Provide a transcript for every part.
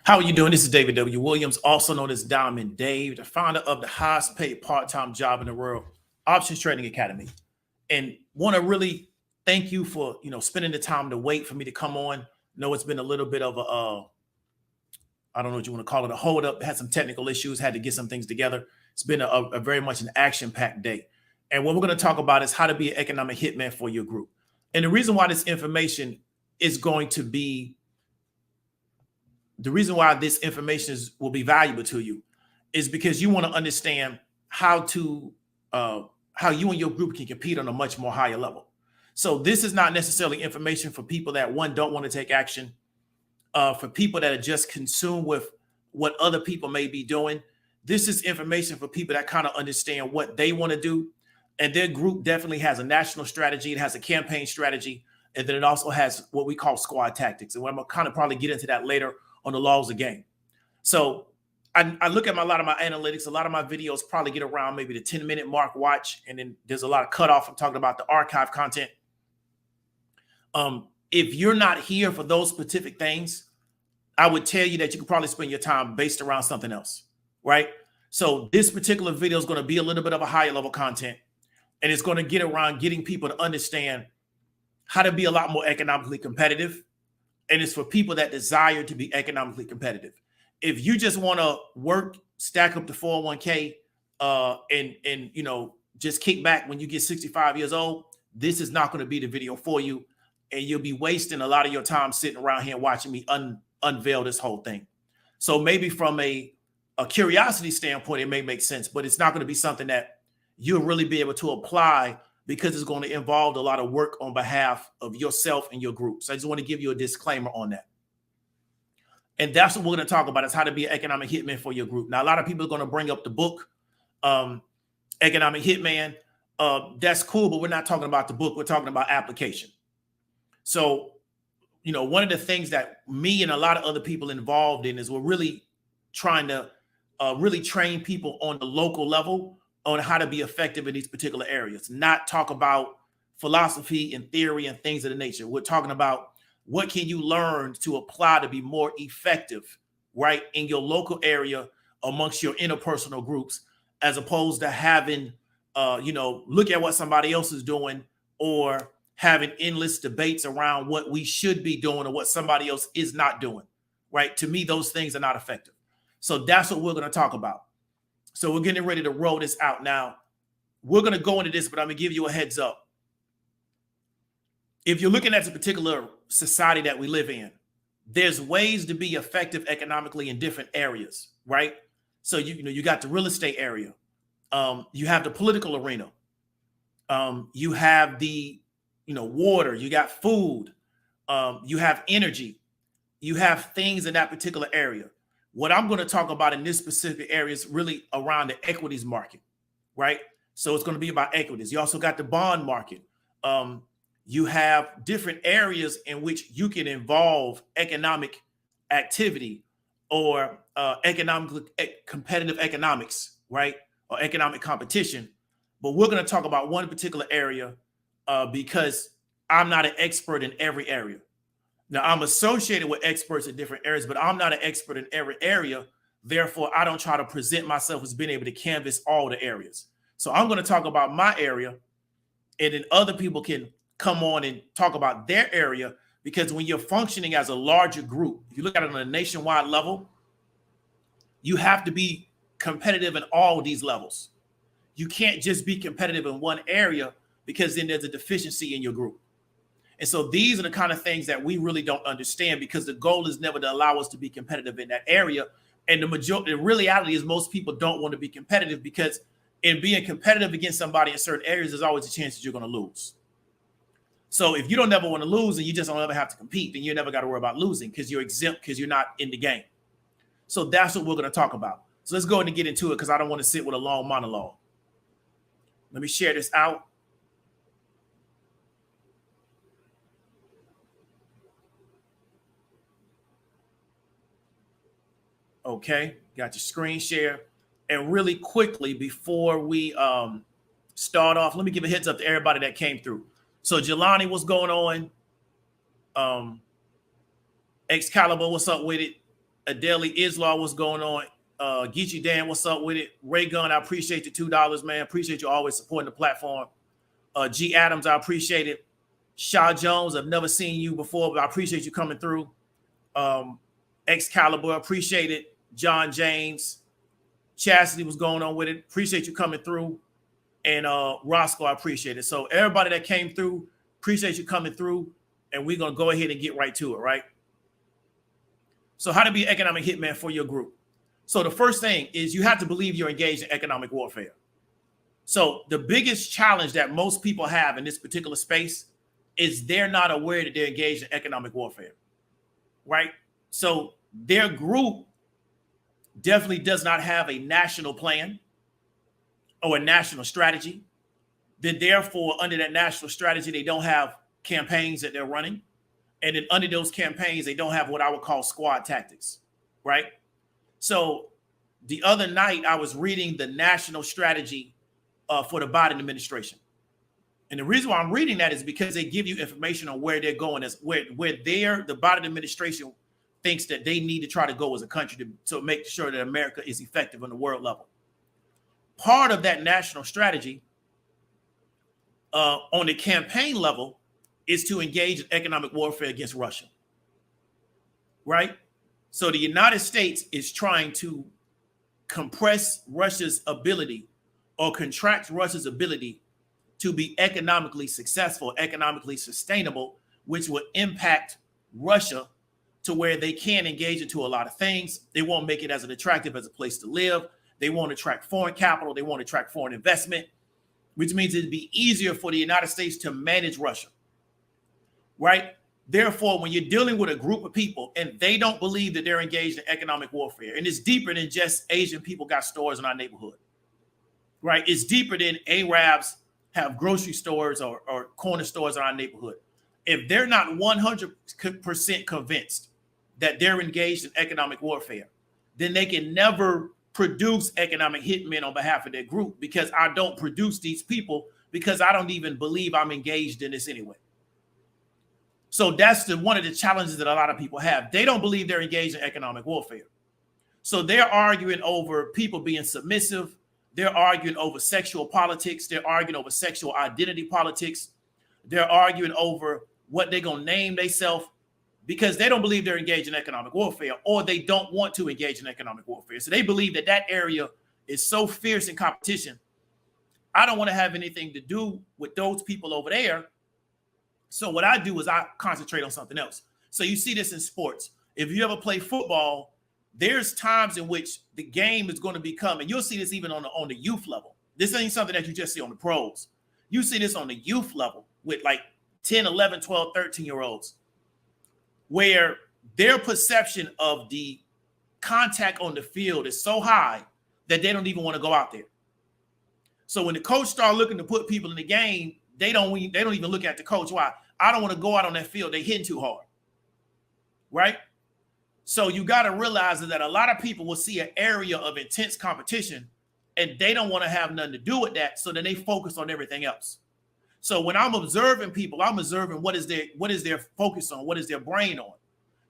How are you doing? This is David W. Williams, also known as Diamond Dave, the founder of the highest paid part-time job in the world, Options Trading Academy. And want to really thank you for, spending the time to wait for me to come on. Know it's been a little bit of I don't know what you want to call it, a hold up, had some technical issues, had to get some things together. It's been a very much an action-packed day. And what we're going to talk about is how to be an economic hitman for your group. And the reason why this information is going to be the reason why this information will be valuable to you is because you want to understand how you and your group can compete on a much more higher level. So this is not necessarily information for people that don't want to take action, for people that are just consumed with what other people may be doing. This is information for people that kind of understand what they want to do. And their group definitely has a national strategy. It has a campaign strategy. And then it also has what we call squad tactics. And I'm going to kind of probably get into that later on the laws of the game. So I look at a lot of my analytics. A lot of my videos probably get around maybe the 10-minute mark watch. And then there's a lot of cutoff. I'm talking about the archive content. If you're not here for those specific things, I would tell you that you could probably spend your time based around something else, right? So this particular video is going to be a little bit of a higher level content. And it's going to get around getting people to understand how to be a lot more economically competitive. And it's for people that desire to be economically competitive. If you just want to work, stack up the 401k, and just kick back when you get 65 years old, this is not going to be the video for you. And you'll be wasting a lot of your time sitting around here watching me unveil this whole thing. So maybe from a curiosity standpoint, it may make sense, but it's not going to be something that you'll really be able to apply because it's going to involve a lot of work on behalf of yourself and your group. So I just want to give you a disclaimer on that. And that's what we're going to talk about, is how to be an economic hitman for your group. Now, a lot of people are going to bring up the book, Economic Hitman. That's cool, but we're not talking about the book. We're talking about application. So, one of the things that me and a lot of other people involved in is we're really trying to really train people on the local level on how to be effective in these particular areas, not talk about philosophy and theory and things of the nature. We're talking about what can you learn to apply to be more effective, right, in your local area amongst your interpersonal groups, as opposed to having, look at what somebody else is doing or having endless debates around what we should be doing or what somebody else is not doing, right? To me, those things are not effective. So that's what we're going to talk about. So we're getting ready to roll this out now. We're going to go into this, but I'm going to give you a heads up. If you're looking at the particular society that we live in, there's ways to be effective economically in different areas, right? So you got the real estate area. You have the political arena. You have the water. You got food. You have energy. You have things in that particular area. What I'm going to talk about in this specific area is really around the equities market, right? So it's going to be about equities. You also got the bond market. You have different areas in which you can involve economic activity or competitive economics, right? Or economic competition. But we're going to talk about one particular area because I'm not an expert in every area. Now, I'm associated with experts in different areas, but I'm not an expert in every area. Therefore, I don't try to present myself as being able to canvas all the areas. So I'm going to talk about my area, and then other people can come on and talk about their area, because when you're functioning as a larger group, if you look at it on a nationwide level, you have to be competitive in all of these levels. You can't just be competitive in one area, because then there's a deficiency in your group. And so these are the kind of things that we really don't understand, because the goal is never to allow us to be competitive in that area. And the reality is most people don't want to be competitive, because in being competitive against somebody in certain areas, there's always a chance that you're going to lose. So if you don't ever want to lose and you just don't ever have to compete, then you never got to worry about losing, because you're exempt, because you're not in the game. So that's what we're going to talk about. So let's go ahead and get into it, because I don't want to sit with a long monologue. Let me share this out. Okay, got your screen share. And really quickly, before we start off, let me give a heads up to everybody that came through. So Jelani, what's going on? Excalibur, what's up with it? Adeli Islam, what's going on? Geechee Dan, what's up with it? Ray Gunn, I appreciate the $2, man. Appreciate you always supporting the platform. G Adams, I appreciate it. Shaw Jones, I've never seen you before, but I appreciate you coming through. Excalibur, appreciate it. John James, Chastity, what's going on with it? Appreciate you coming through. And Roscoe, I appreciate it. So everybody that came through, appreciate you coming through. And we're going to go ahead and get right to it, right? So how to be an economic hitman for your group. So the first thing is you have to believe you're engaged in economic warfare. So the biggest challenge that most people have in this particular space is they're not aware that they're engaged in economic warfare, right? So their group definitely does not have a national plan or a national strategy. Then therefore, under that national strategy, they don't have campaigns that they're running. And then under those campaigns, they don't have what I would call squad tactics, right? So the other night, I was reading the national strategy for the Biden administration. And the reason why I'm reading that is because they give you information on where they're going, as where the Biden administration thinks that they need to try to go as a country to make sure that America is effective on the world level. Part of that national strategy on the campaign level is to engage in economic warfare against Russia, right? So the United States is trying to compress Russia's ability or contract Russia's ability to be economically successful, economically sustainable, which will impact Russia to where they can't engage into a lot of things. They won't make it as attractive as a place to live. They won't attract foreign capital. They won't attract foreign investment, which means it'd be easier for the United States to manage Russia, right? Therefore, when you're dealing with a group of people and they don't believe that they're engaged in economic warfare, and it's deeper than just Asian people got stores in our neighborhood, right? It's deeper than Arabs have grocery stores or corner stores in our neighborhood. If they're not 100% convinced that they're engaged in economic warfare, then they can never produce economic hitmen on behalf of their group, because I don't produce these people because I don't even believe I'm engaged in this anyway. So that's one of the challenges that a lot of people have. They don't believe they're engaged in economic warfare. So they're arguing over people being submissive. They're arguing over sexual politics. They're arguing over sexual identity politics. They're arguing over what they're going to name themselves, because they don't believe they're engaged in economic warfare, or they don't want to engage in economic warfare. So they believe that that area is so fierce in competition. I don't want to have anything to do with those people over there. So what I do is I concentrate on something else. So you see this in sports. If you ever play football, there's times in which the game is going to become, and you'll see this even on the youth level. This ain't something that you just see on the pros. You see this on the youth level with like 10, 11, 12, 13-year-olds, where their perception of the contact on the field is so high that they don't even want to go out there. So when the coach starts looking to put people in the game, they don't even look at the coach. Why? I don't want to go out on that field. They're hitting too hard, right? So you got to realize that a lot of people will see an area of intense competition and they don't want to have nothing to do with that. So then they focus on everything else. So when I'm observing people, I'm observing what is their focus on, what is their brain on.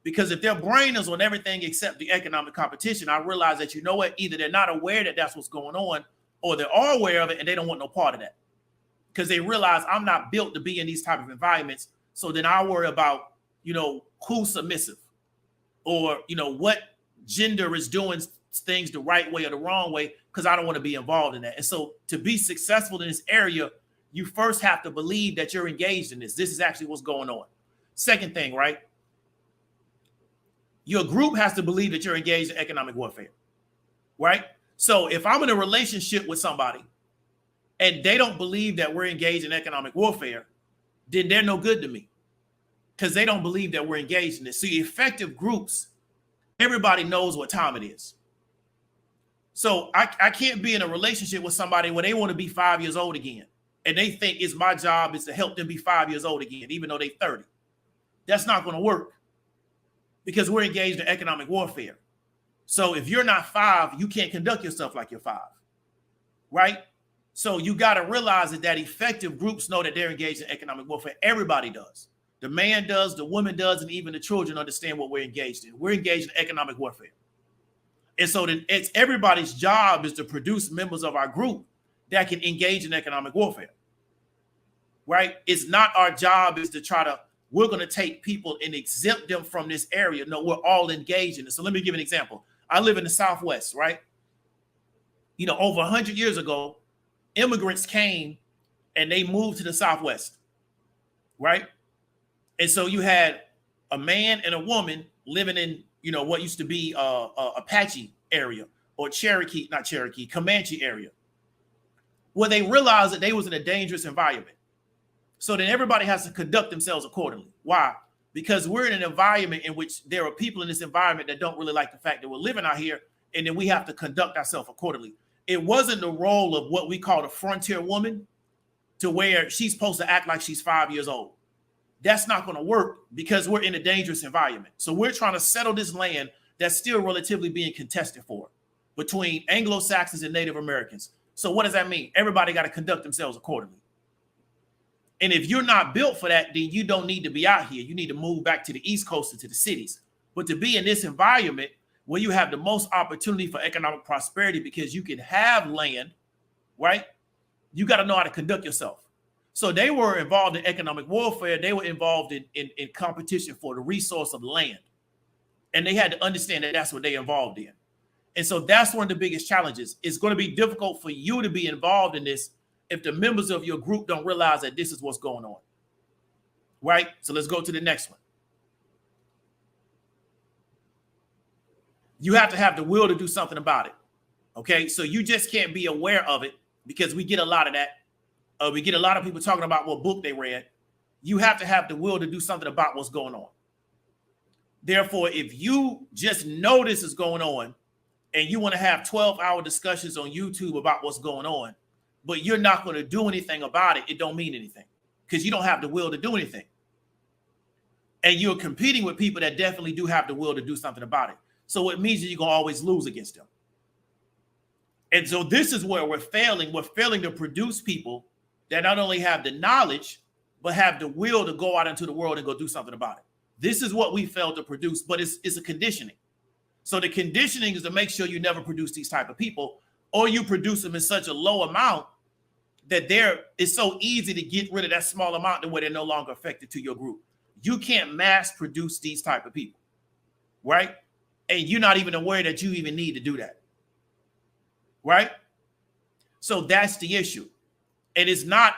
Because if their brain is on everything except the economic competition, I realize that, you know what, either they're not aware that that's what's going on, or they are aware of it and they don't want no part of that. Because they realize I'm not built to be in these type of environments. So then I worry about, who's submissive, or, what gender is doing things the right way or the wrong way, because I don't want to be involved in that. And so to be successful in this area, you first have to believe that you're engaged in this. This is actually what's going on. Second thing, right? Your group has to believe that you're engaged in economic warfare, right? So if I'm in a relationship with somebody and they don't believe that we're engaged in economic warfare, then they're no good to me, because they don't believe that we're engaged in this. See, effective groups, everybody knows what time it is. So I can't be in a relationship with somebody when they want to be 5 years old again, and they think it's my job is to help them be 5 years old again, even though they're 30. That's not going to work, because we're engaged in economic warfare. So if you're not 5, you can't conduct yourself like you're 5, right? So you got to realize that effective groups know that they're engaged in economic warfare. Everybody does. The man does, the woman does, and even the children understand what we're engaged in. We're engaged in economic warfare. And so it's everybody's job is to produce members of our group that can engage in economic warfare, right? It's not our job is to try to, we're going to take people and exempt them from this area. No, we're all engaged in it. So let me give an example. I live in the Southwest, right? You know, over 100 years ago, immigrants came and they moved to the Southwest, right? And so you had a man and a woman living in, you know, what used to be Apache area or Comanche area, where they realized that they was in a dangerous environment. So then everybody has to conduct themselves accordingly. Why? Because we're in an environment in which there are people in this environment that don't really like the fact that we're living out here, and then we have to conduct ourselves accordingly. It wasn't the role of what we call the frontier woman to where she's supposed to act like she's 5 years old. That's not going to work because we're in a dangerous environment. So we're trying to settle this land that's still relatively being contested for between Anglo-Saxons and Native Americans. So what does that mean? Everybody got to conduct themselves accordingly. And if you're not built for that, then you don't need to be out here. You need to move back to the East Coast and to the cities. But to be in this environment where you have the most opportunity for economic prosperity because you can have land, right? You got to know how to conduct yourself. So they were involved in economic warfare. They were involved in competition for the resource of land. And they had to understand that that's what they're involved in. And so that's one of the biggest challenges. It's going to be difficult for you to be involved in this if the members of your group don't realize that this is what's going on, right? So let's go to the next one. You have to have the will to do something about it, okay? So you just can't be aware of it because we get a lot of that. We get a lot of people talking about what book they read. You have to have the will to do something about what's going on. Therefore, if you just know this is going on and you want to have 12-hour discussions on YouTube about what's going on, but you're not going to do anything about it, it don't mean anything because you don't have the will to do anything. And you're competing with people that definitely do have the will to do something about it. So it means that you're going to always lose against them. And so this is where we're failing. We're failing to produce people that not only have the knowledge, but have the will to go out into the world and go do something about it. This is what we failed to produce, but it's a conditioning. So the conditioning is to make sure you never produce these type of people, or you produce them in such a low amount that it's so easy to get rid of that small amount to where they're no longer affected to your group. You can't mass produce these type of people, right? And you're not even aware that you even need to do that, right? So that's the issue. And it's not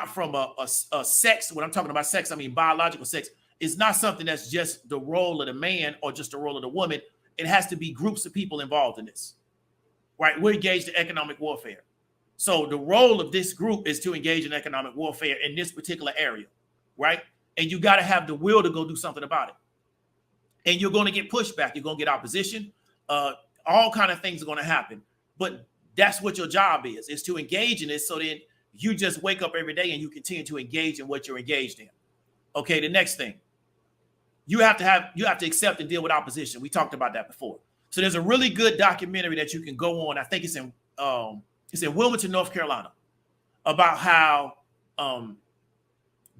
from a sex. When I'm talking about sex, I mean biological sex. It's not something that's just the role of the man or just the role of the woman. It has to be groups of people involved in this, right? We're engaged in economic warfare. So the role of this group is to engage in economic warfare in this particular area, right? And you got to have the will to go do something about it. And you're going to get pushback. You're going to get opposition. All kind of things are going to happen. But that's what your job is to engage in this. So then you just wake up every day and you continue to engage in what you're engaged in. Okay, the next thing. You have to accept and deal with opposition. We talked about that before. So there's a really good documentary that you can go on. I think it's in Wilmington, North Carolina, about how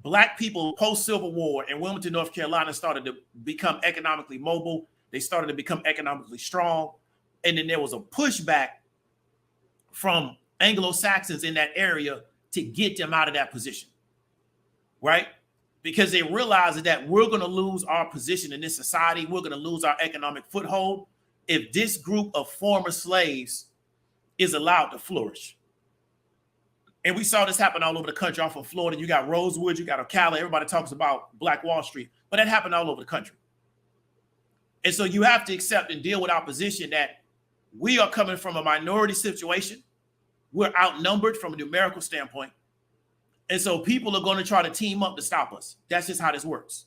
Black people post-Civil War in Wilmington, North Carolina started to become economically mobile. They started to become economically strong. And then there was a pushback from Anglo-Saxons in that area to get them out of that position, right? Because they realized that we're going to lose our position in this society. We're going to lose our economic foothold if this group of former slaves is allowed to flourish. And we saw this happen all over the country. Off of Florida, you got Rosewood, you got Ocala. Everybody talks about Black Wall Street, but that happened all over the country. And so you have to accept and deal with opposition that we are coming from a minority situation. We're outnumbered from a numerical standpoint. And so people are going to try to team up to stop us. That's just how this works.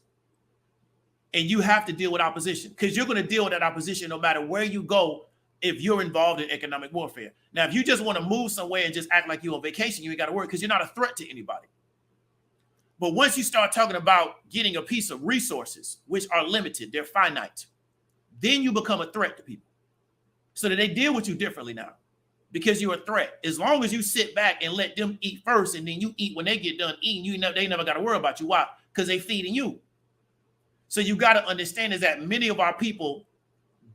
And you have to deal with opposition because you're going to deal with that opposition no matter where you go if you're involved in economic warfare. Now, if you just want to move somewhere and just act like you're on vacation, you ain't got to worry because you're not a threat to anybody. But once you start talking about getting a piece of resources, which are limited, they're finite, then you become a threat to people. So that they deal with you differently now because you're a threat. As long as you sit back and let them eat first and then you eat when they get done eating, they never got to worry about you. Why? because they're feeding you. So you got to understand is that many of our people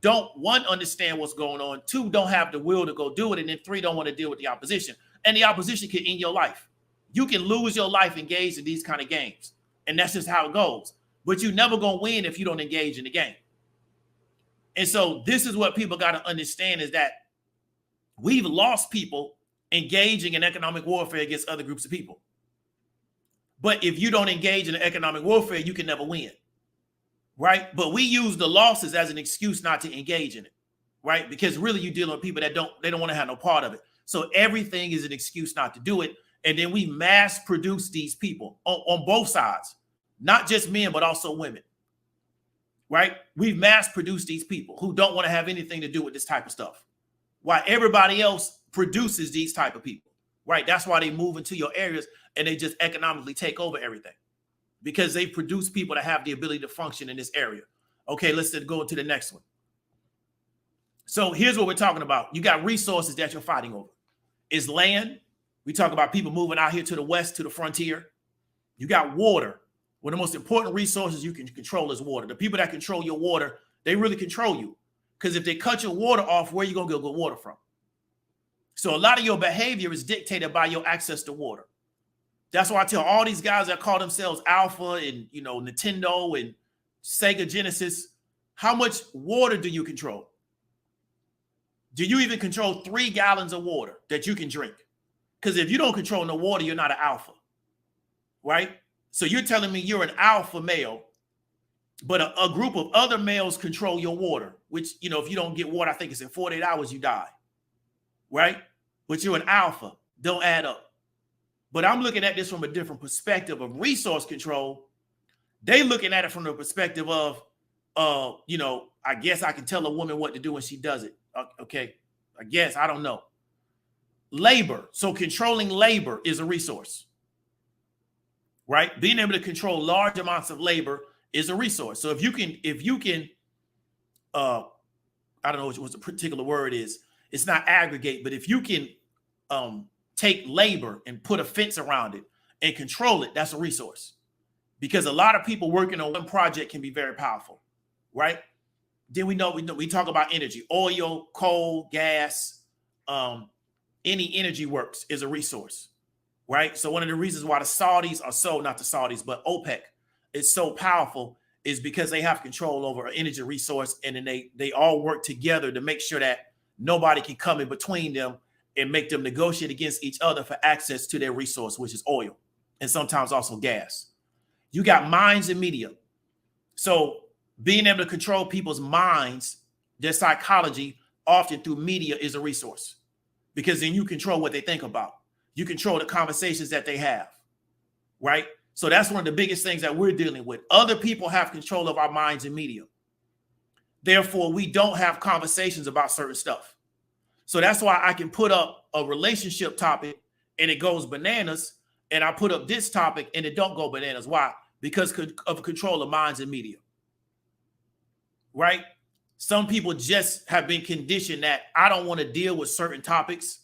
don't, one, understand what's going on, two, don't have the will to go do it, and then three, don't want to deal with the opposition. And the opposition can end your life. You can lose your life engaged in these kind of games. And that's just how it goes. But you're never going to win if you don't engage in the game. And so this is what people got to understand is that we've lost people engaging in economic warfare against other groups of people. But if you don't engage in economic warfare, you can never win. Right? But we use the losses as an excuse not to engage in it. Right? Because really you're dealing with people that don't want to have no part of it. So everything is an excuse not to do it. And then we mass produce these people on both sides, not just men, but also women. Right? We've mass produced these people who don't want to have anything to do with this type of stuff. While everybody else produces these type of people. Right? That's why they move into your areas and they just economically take over everything. Because they produce people that have the ability to function in this area. Okay, let's go to the next one. So here's what we're talking about. You got resources that you're fighting over. It's land. We talk about people moving out here to the west, to the frontier. You got water. One of the most important resources you can control is water. The people that control your water, they really control you. Because if they cut your water off, where are you going to get good water from? So a lot of your behavior is dictated by your access to water. That's why I tell all these guys that call themselves Alpha and, you know, Nintendo and Sega Genesis, how much water do you control? Do you even control 3 gallons of water that you can drink? Because if you don't control no water, you're not an alpha, right? So you're telling me you're an alpha male, but a group of other males control your water, which, you know, if you don't get water, I think it's in 48 hours, you die, right? But you're an alpha, don't add up. But I'm looking at this from a different perspective of resource control. They looking at it from the perspective of, you know, I guess I can tell a woman what to do when she does it. Okay, I guess, I don't know. Labor. So controlling labor is a resource, right? Being able to control large amounts of labor is a resource. So if you can, I don't know what the particular word is. It's not aggregate, but if you can take labor and put a fence around it and control it, that's a resource. Because a lot of people working on one project can be very powerful, right? Then we talk about energy, oil, coal, gas, any energy works is a resource, right? So one of the reasons why the Saudis are so, not the Saudis, but OPEC is so powerful is because they have control over an energy resource, and then they all work together to make sure that nobody can come in between them and make them negotiate against each other for access to their resource, which is oil, and sometimes also gas. You got minds and media. So being able to control people's minds, their psychology, often through media is a resource, because then you control what they think about. You control the conversations that they have, right? So that's one of the biggest things that we're dealing with. Other people have control of our minds and media. Therefore, we don't have conversations about certain stuff. So that's why I can put up a relationship topic and it goes bananas, and I put up this topic and it don't go bananas. Why? Because of control of minds and media, right? Some people just have been conditioned that I don't want to deal with certain topics,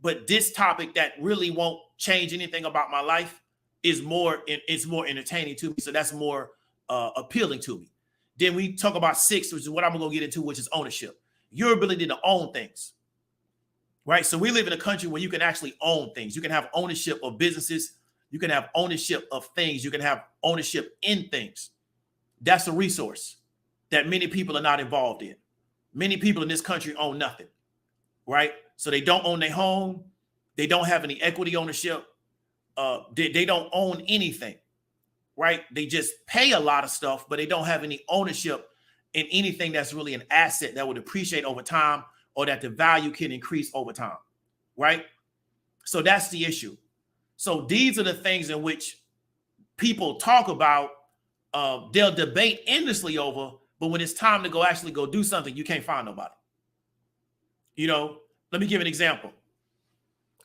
but this topic that really won't change anything about my life is it's more entertaining to me. So that's more appealing to me. Then we talk about 6, which is what I'm going to get into, which is ownership. Your ability to own things, right? So we live in a country where you can actually own things. You can have ownership of businesses. You can have ownership of things. You can have ownership in things. That's a resource that many people are not involved in. Many people in this country own nothing, right? So they don't own their home. They don't have any equity ownership. They don't own anything, right? They just pay a lot of stuff, but they don't have any ownership in anything that's really an asset that would appreciate over time, or that the value can increase over time, right? So that's the issue. So these are the things in which people talk about, they'll debate endlessly over, but when it's time to go actually go do something, you can't find nobody. You know, let me give an example.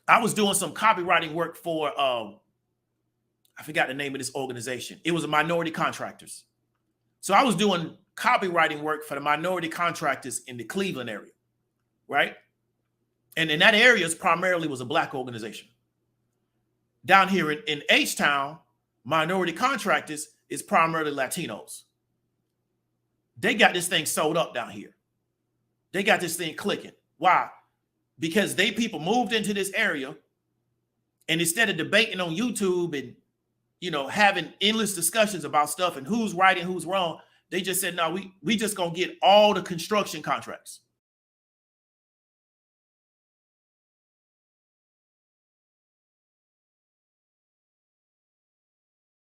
I was doing some copywriting work for, I forgot the name of this organization. It was a minority contractors. So I was doing copywriting work for the minority contractors in the Cleveland area, right? And in that area, primarily was a Black organization. Down here in H-Town, Minority contractors is primarily Latinos. They got this thing sold up down here. They got this thing clicking. Why? Because they people moved into this area, and instead of debating on YouTube and, you know, having endless discussions about stuff and who's right and who's wrong, they just said, no, we just gonna get all the construction contracts.